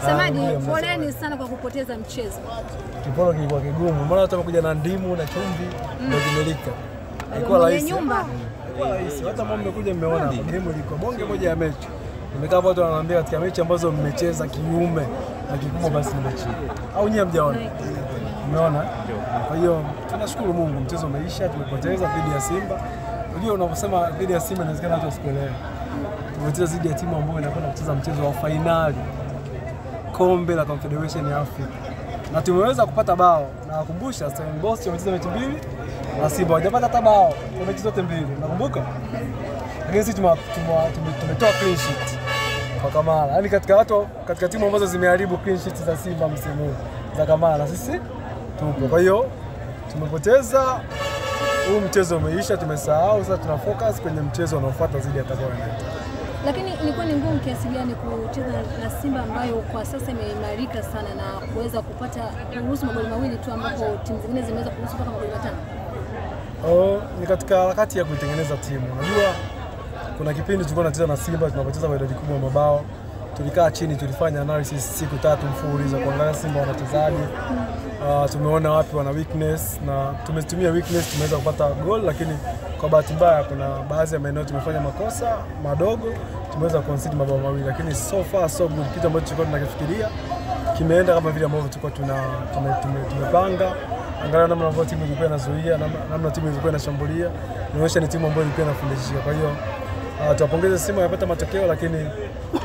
Samadi, poleni sana kwa kupoteza mchezo. Kipolo kilikuwa kigumu. Mbona hata kuja na ndimu na chumvi ndio kimelika. Ilikuwa rahisi. Ilikuwa rahisi. Hata mimi mmekuja mmeona game ilikuwa bonge moja ya mechi. Nimekaa hapo watu wananiambia katika mechi ambazo mmecheza kiume na kikubwa basi ni mechi. Au nyinyi hamjaona? Umeona? Kwa hiyo tunashukuru Mungu, mchezo umeisha, tumepoteza dhidi ya Simba. Unajua unaposema dhidi ya Simba inawezekana watu wasikuelewe. Tumecheza dhidi ya timu ambayo inakwenda kucheza mchezo wa fainali kombe la Confederation ya Afrika. Na tumeweza kupata bao. Na nakumbusha Stellenbosch wamecheza mechi mbili na Simba hawajapata hata bao kwa mechi zote mbili. Nakumbuka? Lakini sisi tumetoa clean sheet kwa Kamara. Yaani katika timu ambazo zimeharibu clean sheet za Simba msimu huu za Kamara sisi tupo. Kwa hiyo tumepoteza, huu mchezo umeisha, tumesahau, sasa tuna focus kwenye mchezo unaofuata dhidi ya Tabora United. Lakini ilikuwa ni ngumu kiasi gani kucheza na Simba ambayo kwa sasa imeimarika sana na kuweza kupata kuruhusu magoli mawili tu ambapo timu zingine zimeweza kuruhusu mpaka magoli 5? Ni katika harakati ya kuitengeneza timu. Unajua kuna kipindi tulikuwa tunacheza na Simba, tunapoteza kwa idadi kubwa ya mabao. Tulikaa chini, tulifanya analysis siku 3 mfululizo kuangalia Simba wanachezaje. Tumeona wapi wana weakness na tumetumia weakness, tumeweza kupata goal, lakini kwa bahati mbaya kuna baadhi ya maeneo tumefanya makosa madogo, tumeweza concede mabao mawili, lakini so far so good. Kitu ambacho tulikuwa tunakifikiria kimeenda kama vile ambavyo tulikuwa tumepanga. Angalia namna ambavyo timu ilikuwa inazuia, namna timu ilikuwa inashambulia. Inaonyesha ni timu ambayo ilikuwa inafundishika. Kwa hiyo tuwapongeze Simba yapata matokeo, lakini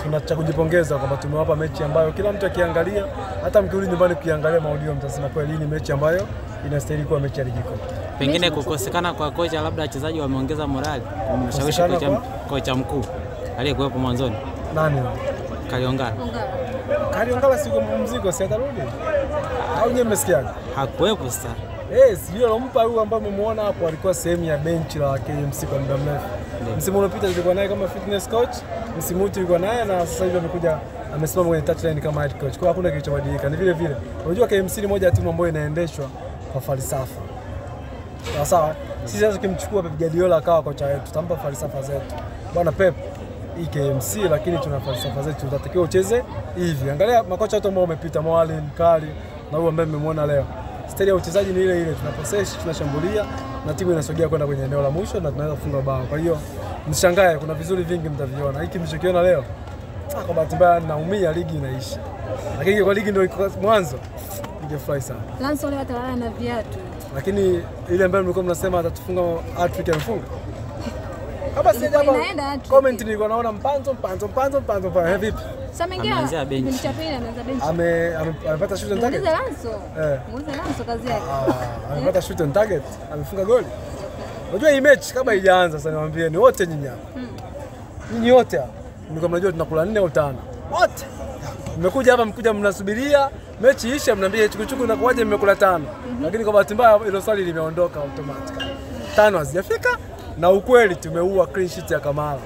tunacha kujipongeza kwamba tumewapa mechi ambayo kila mtu akiangalia, hata mkirudi nyumbani kuiangalia maudio mtasema kweli ni mechi ambayo inastahili kuwa mechi ya ligi kuu. Pengine kukosekana kwa kocha, labda wachezaji wameongeza morali, kumshawishi kocha mkuu aliyekuwepo mwanzoni. Nani? Kaliongala siku mpumziko, si atarudi? Au nyinyi mmesikiaje? Hakuwepo sasa. Sijui alompa huyu ambaye mmemwona hapo alikuwa sehemu ya benchi la KMC kwa muda mrefu. Msimu uliopita tulikuwa naye kama fitness coach, msimu huu tulikuwa naye na sasa hivi amekuja amesimama kwenye touchline kama head coach. Kwa hakuna kilichobadilika. Ni vile vile. Unajua KMC ni moja ya timu ambayo inaendeshwa kwa falsafa. Sawa. Sisi sasa tukimchukua Pep Guardiola akawa kocha wetu, tutampa falsafa zetu. Bwana Pep, hii KMC lakini tuna falsafa zetu, tunatakiwa ucheze hivi. Angalia makocha wote ambao wamepita, Mwalimu, Kali na huyu ambaye mmemwona leo. Style ya uchezaji ni ile ile, tunapossess, tunashambulia na timu inasogea kwenda kwenye eneo la mwisho na tunaweza kufunga bao. Kwa hiyo msishangae, kuna vizuri vingi mtaviona. Hiki mlichokiona leo, kwa bahati mbaya naumia, ligi inaisha. Lakini kwa ligi ndio mwanzo, ningefurahi sana. Lanso leo atalala na viatu. Lakini ile ambayo mlikuwa mnasema atatufunga hat-trick amefunga. Kama sija hapo comment nilikuwa naona mpanzo. Vipi? Samengia mchapeni anaanza benchi. Amepata shoot on target. Muulize Lanso kazi yake. Amepata shoot on target, amefunga goli. Unajua hii mechi kama haijaanza sasa niwaambie ni wote nyinyi hapa. Nyinyi wote hapa. Mlikuwa mnajua tunakula 4 au 5. Wote. Mmekuja hapa mnasubiria mechi isha mnaambia chukuchuku inakuaje mmekula 5. Lakini kwa bahati mbaya hilo swali limeondoka automatically. 5 hazijafika na ukweli tumeua clean sheet ya Kamara.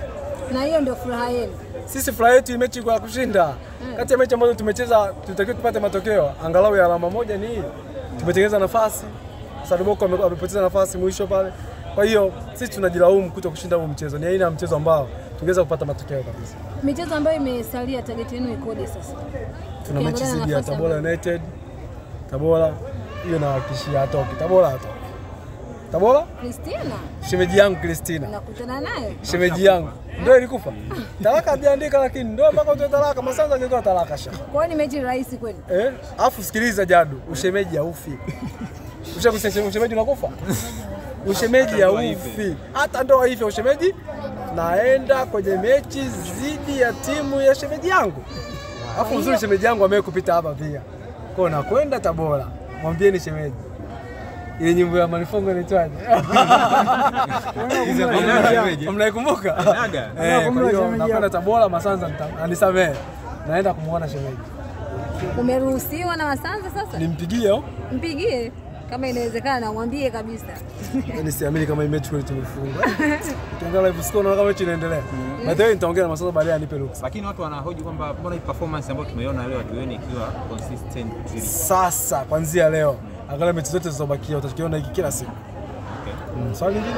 Na hiyo ndio furaha yenu. Sisi furaha yetu mechi kwa kushinda. Kati ya mechi ambazo tumecheza tunatakiwa tupate matokeo angalau ya alama moja ni hii. Tumetengeneza nafasi. Sadiboko amepoteza nafasi mwisho pale. Kwa hiyo sisi tunajilaumu kuto kushinda huu mchezo. Ni aina ya mchezo ambao tungeweza kupata matokeo kabisa. Michezo ambayo imesalia target yenu ikoje sasa? Tuna mechi dhidi ya Tabora United. Tabora hiyo nawahakikishia hatoki. Tabora hatoki. Tabora? Christina. Shemeji yangu Christina. Nakutana naye. Shemeji yangu. Ndio ilikufa. Talaka hajaandika lakini ndio mpaka utoe talaka, Masanza angetoa talaka sha. Kwa hiyo ni mechi rahisi kweli? Afu sikiliza Jadu, ushemeji haufi. Ushakusema ushemeji unakufa? Ushemeji haufi. Hata ndoa hivi ushemeji naenda kwenye mechi dhidi ya timu ya shemeji yangu. Afu uzuri shemeji yangu amekupita hapa pia. Kwa na kwenda Tabora. Mwambieni shemeji. Ile nyimbo ya Manifongo inaitwaje? Mnaikumbuka? Kwa hiyo nakwenda Tabora, Masanza anisamee. Naenda kumuona shemeji. Umeruhusiwa na Masanza sasa? Nimpigie. Mpigie. Kama inawezekana mwambie kabisa. Yaani siamini kama hii mechi kweli tumefunga. Tuangalia live score na kama mechi inaendelea. Baadaye nitaongea na Masanza baadaye anipe looks. Lakini watu wanahoji kwamba mbona hii performance ambayo tumeiona leo hatuioni ikiwa consistent vile. Sasa kuanzia leo angalia mechi zote zilizobakia utakiona hiki kila siku. Swali lingine?